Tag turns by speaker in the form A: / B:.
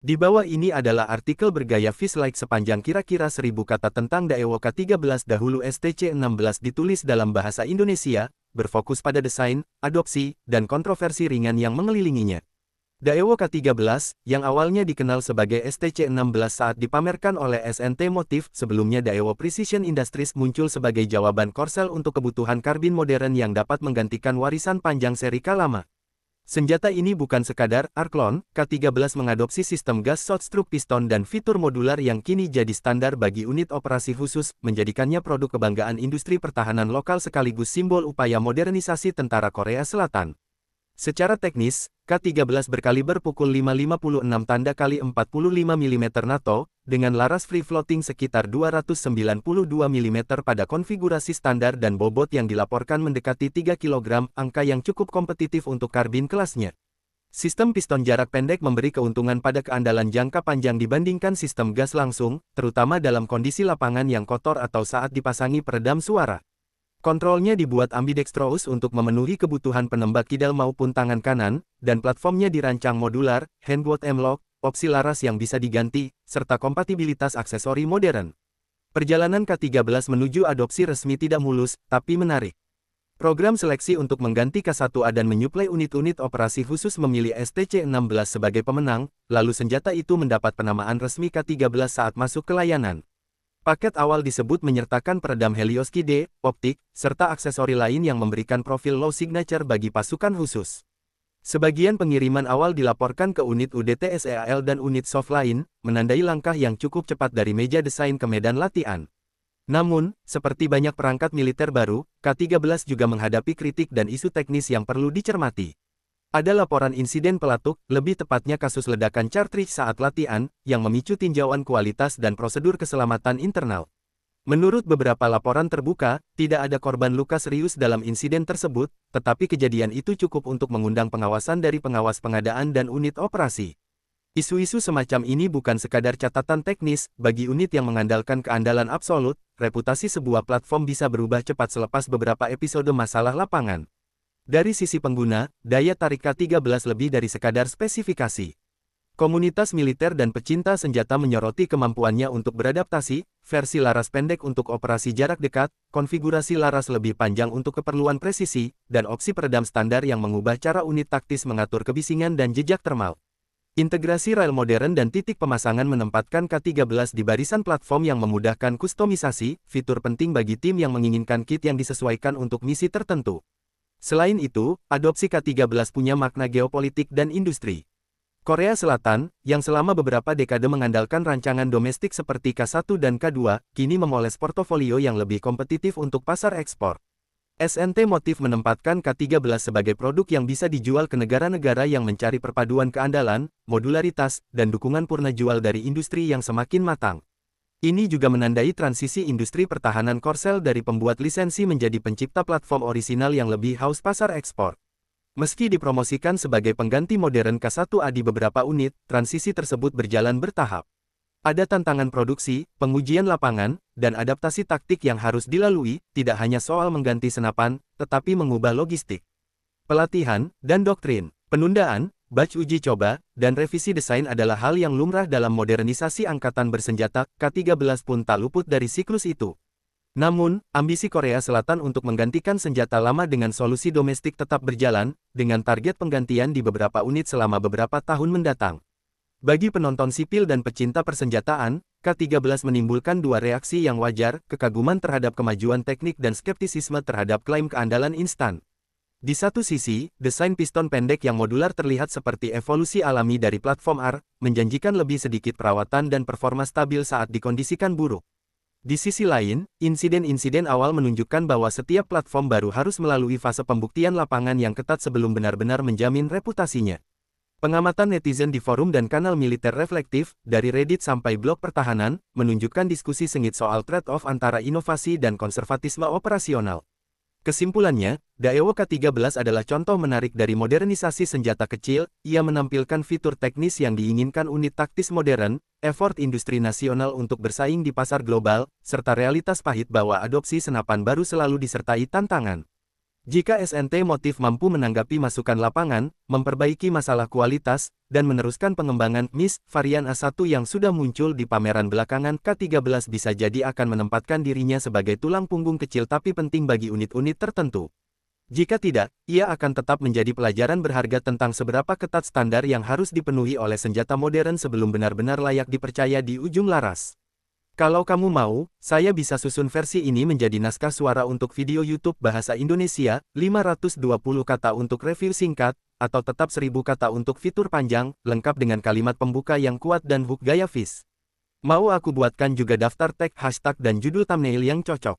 A: Di bawah ini adalah artikel bergaya fish-like sepanjang kira-kira 1000 kata tentang Daewoo K13 dahulu STC16 ditulis dalam bahasa Indonesia, berfokus pada desain, adopsi, dan kontroversi ringan yang mengelilinginya. Daewoo K13, yang awalnya dikenal sebagai STC16 saat dipamerkan oleh SNT Motif, sebelumnya Daewoo Precision Industries muncul sebagai jawaban korsel untuk kebutuhan karbin modern yang dapat menggantikan warisan panjang seri K lama. Senjata ini bukan sekadar Arklon, K13 mengadopsi sistem gas shot stroke piston dan fitur modular yang kini jadi standar bagi unit operasi khusus, menjadikannya produk kebanggaan industri pertahanan lokal sekaligus simbol upaya modernisasi tentara Korea Selatan. Secara teknis, K13 berkaliber pukul 556 tanda kali 45 mm NATO, dengan laras free floating sekitar 292 mm pada konfigurasi standar dan bobot yang dilaporkan mendekati 3 kg, angka yang cukup kompetitif untuk karbin kelasnya. Sistem piston jarak pendek memberi keuntungan pada keandalan jangka panjang dibandingkan sistem gas langsung, terutama dalam kondisi lapangan yang kotor atau saat dipasangi peredam suara. Kontrolnya dibuat ambidextrous untuk memenuhi kebutuhan penembak kidal maupun tangan kanan, dan platformnya dirancang modular, handguard M-lock, opsi laras yang bisa diganti, serta kompatibilitas aksesori modern. Perjalanan K13 menuju adopsi resmi tidak mulus, tapi menarik. Program seleksi untuk mengganti K1A dan menyuplai unit-unit operasi khusus memilih STC16 sebagai pemenang, lalu senjata itu mendapat penamaan resmi K13 saat masuk ke layanan. Paket awal disebut menyertakan peredam Helios Ki-D, optik, serta aksesori lain yang memberikan profil low signature bagi pasukan khusus. Sebagian pengiriman awal dilaporkan ke unit UDT-SEAL dan unit soft lain, menandai langkah yang cukup cepat dari meja desain ke medan latihan. Namun, seperti banyak perangkat militer baru, K13 juga menghadapi kritik dan isu teknis yang perlu dicermati. Ada laporan insiden pelatuk, lebih tepatnya kasus ledakan cartridge saat latihan, yang memicu tinjauan kualitas dan prosedur keselamatan internal. Menurut beberapa laporan terbuka, tidak ada korban luka serius dalam insiden tersebut, tetapi kejadian itu cukup untuk mengundang pengawasan dari pengawas pengadaan dan unit operasi. Isu-isu semacam ini bukan sekadar catatan teknis, bagi unit yang mengandalkan keandalan absolut, reputasi sebuah platform bisa berubah cepat selepas beberapa episode masalah lapangan. Dari sisi pengguna, daya tarik K13 lebih dari sekadar spesifikasi. Komunitas militer dan pecinta senjata menyoroti kemampuannya untuk beradaptasi, versi laras pendek untuk operasi jarak dekat, konfigurasi laras lebih panjang untuk keperluan presisi, dan opsi peredam standar yang mengubah cara unit taktis mengatur kebisingan dan jejak termal. Integrasi rel modern dan titik pemasangan menempatkan K13 di barisan platform yang memudahkan kustomisasi, fitur penting bagi tim yang menginginkan kit yang disesuaikan untuk misi tertentu. Selain itu, adopsi K13 punya makna geopolitik dan industri. Korea Selatan, yang selama beberapa dekade mengandalkan rancangan domestik seperti K1 dan K2, kini memoles portofolio yang lebih kompetitif untuk pasar ekspor. SNT Motif menempatkan K13 sebagai produk yang bisa dijual ke negara-negara yang mencari perpaduan keandalan, modularitas, dan dukungan purna jual dari industri yang semakin matang. Ini juga menandai transisi industri pertahanan Korsel dari pembuat lisensi menjadi pencipta platform orisinal yang lebih haus pasar ekspor. Meski dipromosikan sebagai pengganti modern K1A di beberapa unit, transisi tersebut berjalan bertahap. Ada tantangan produksi, pengujian lapangan, dan adaptasi taktik yang harus dilalui, tidak hanya soal mengganti senapan, tetapi mengubah logistik, pelatihan, dan doktrin. Penundaan, batch uji coba, dan revisi desain adalah hal yang lumrah dalam modernisasi angkatan bersenjata, K13 pun tak luput dari siklus itu. Namun, ambisi Korea Selatan untuk menggantikan senjata lama dengan solusi domestik tetap berjalan, dengan target penggantian di beberapa unit selama beberapa tahun mendatang. Bagi penonton sipil dan pecinta persenjataan, K13 menimbulkan dua reaksi yang wajar, kekaguman terhadap kemajuan teknik dan skeptisisme terhadap klaim keandalan instan. Di satu sisi, desain piston pendek yang modular terlihat seperti evolusi alami dari platform R, menjanjikan lebih sedikit perawatan dan performa stabil saat dikondisikan buruk. Di sisi lain, insiden-insiden awal menunjukkan bahwa setiap platform baru harus melalui fase pembuktian lapangan yang ketat sebelum benar-benar menjamin reputasinya. Pengamatan netizen di forum dan kanal militer reflektif, dari Reddit sampai blog pertahanan, menunjukkan diskusi sengit soal trade-off antara inovasi dan konservatisme operasional. Kesimpulannya, Daewoo K13 adalah contoh menarik dari modernisasi senjata kecil. Ia menampilkan fitur teknis yang diinginkan unit taktis modern, effort industri nasional untuk bersaing di pasar global, serta realitas pahit bahwa adopsi senapan baru selalu disertai tantangan. Jika SNT Motif mampu menanggapi masukan lapangan, memperbaiki masalah kualitas, dan meneruskan pengembangan MIS varian A1 yang sudah muncul di pameran belakangan, K13 bisa jadi akan menempatkan dirinya sebagai tulang punggung kecil tapi penting bagi unit-unit tertentu. Jika tidak, ia akan tetap menjadi pelajaran berharga tentang seberapa ketat standar yang harus dipenuhi oleh senjata modern sebelum benar-benar layak dipercaya di ujung laras. Kalau kamu mau, saya bisa susun versi ini menjadi naskah suara untuk video YouTube bahasa Indonesia, 520 kata untuk review singkat, atau tetap 1000 kata untuk fitur panjang, lengkap dengan kalimat pembuka yang kuat dan hook gaya Viz. Mau aku buatkan juga daftar tag, hashtag dan judul thumbnail yang cocok.